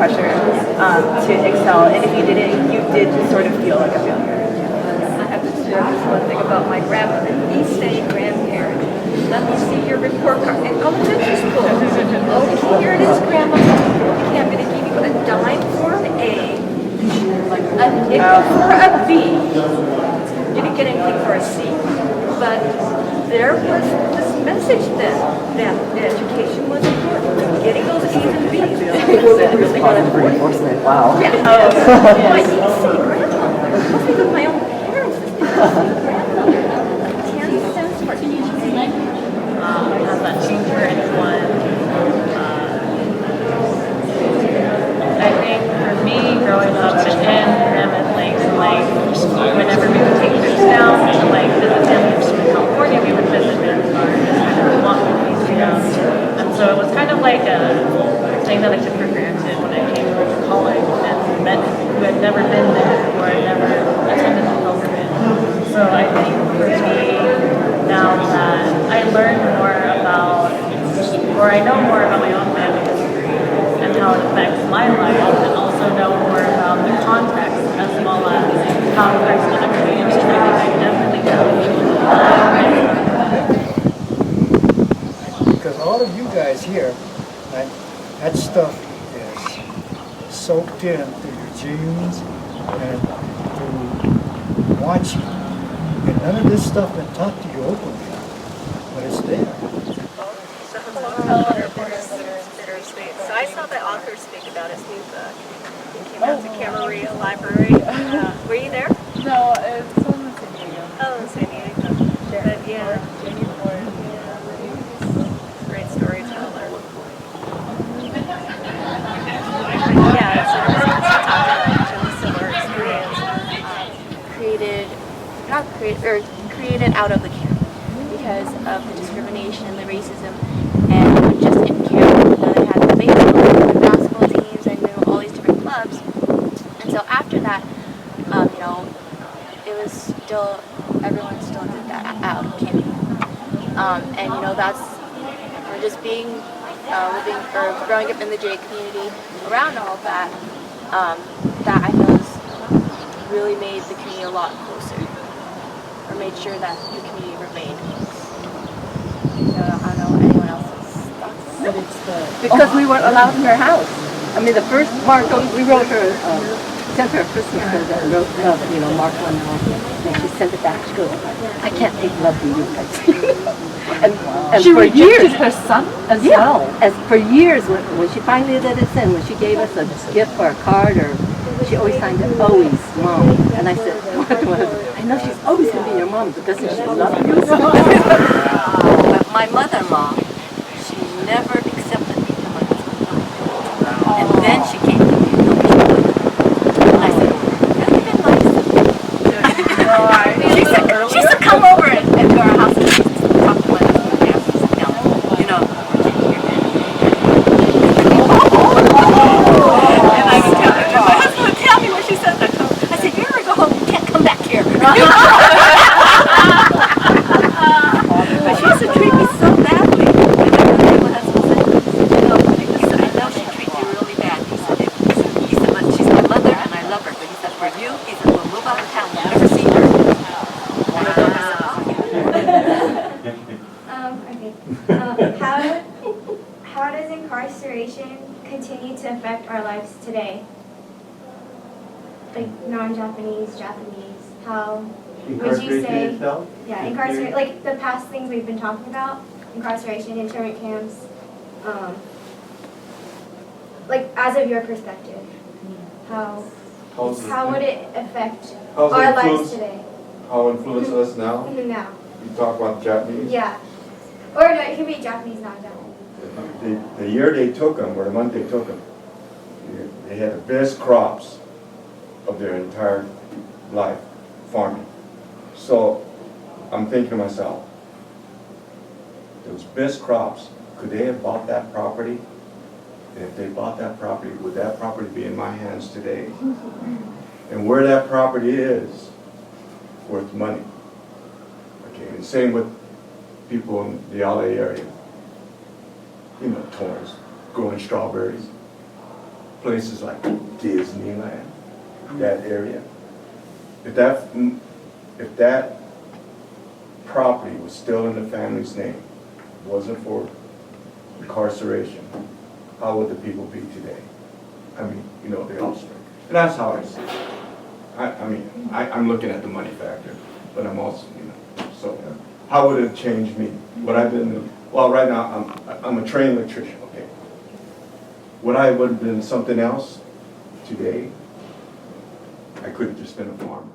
pressure to excel, and if you didn't, you did sort of feel like a failure. I have to share this one thing about my grandmother. He said, grandparent, let me see your report card in elementary school. Okay, here it is, Grandma. Okay, I'm going to give you a dime for an A, a nickel for a B. You didn't get anything for a C. But there was this message then that education was important. Getting those A's and B's was really reinforcement. Wow. Yeah. My EC grandmother. Nothing with my own parents. This grandmother. 10 cents for each A. Has that changed for anyone? I think for me, growing up in Mammoth Lake, whenever we would take trips down to visit families from California, we would visit Manzanar and kind of walk the pastry house. And so it was kind of like a thing that I took for granted when I came over to college and met who had never been there or had never attended the pilgrimage. So I think for me, now that I learned more about, or I know more about my own family history and how it affects my life, and also know more about the context as well as how it affects other communities, I definitely challenge. Because all of you guys here, that stuff is soaked in through your genes and through watching. And none of this stuff been taught to you openly, but it's there. So I saw the author speak about his new book. He came out to Camarillo Library. Were you there? No, it's on the San Diego. Oh, in San Diego. But yeah. Great storyteller. Yeah, so he talked about a similar experience. Created out of the camp because of the discrimination, the racism, and just in camp, they had the baseball, the basketball teams, and all these different clubs. And so after that, it was still, everyone still did that out of camp. And that's, just being, living or growing up in the J community around all of that, that I feel has really made the community a lot closer, or made sure that the community remained close. So I don't know anyone else's thoughts. Because we weren't allowed in her house. I mean, the first Mark, we wrote her, sent her a Christmas present and wrote, Mark one novel, and she sent it back. She goes, I can't take love from you guys. and She for rejected years, her son as yeah, well. as for years, when she finally let us in, when she gave us a gift or a card, or she always signed it, always, Mom. And I said, I know she's always going to be your mom, but doesn't she love you? But my mother-in-law, she never accepted me to my husband. And then she came to me and told me she loved me. And I said, that's been nice. She used to come over and to our house and she used to talk to my husband and ask us down, and I would tell her, my husband would tell me when she said that. I said, you ever go home, you can't come back here. But she used to treat me so badly. And I would hear my husband say, because I know she treats you really bad. He said, but she's my mother and I love her. But he said, for you, he said, we'll move out of town. We'll never see her. How does incarceration continue to affect our lives today? Like non-Japanese, Japanese, how would you say? Itself? Yeah, incarceration, like the past things we've been talking about, incarceration, internment camps, like as of your perspective, how would it affect our lives today? How influence us now? Now. You talk about Japanese? Yeah. Or no, it could be Japanese, not Japanese. The year they took them, or the month they took them, they had the best crops of their entire life, farming. So I'm thinking to myself, those best crops, could they have bought that property? And if they bought that property, would that property be in my hands today? And where that property is worth money. Okay, and same with people in the LA area. You know, Torrance, growing strawberries, places like Disneyland, that area. If that property was still in the family's name, wasn't for incarceration, how would the people be today? I mean, you know, the offspring. And that's how I see it. I'm looking at the money factor, but I'm also, you know, so how would it change me? What I've been, well, right now, I'm a trained electrician, okay. Would I have been something else today? I could have just been a farmer.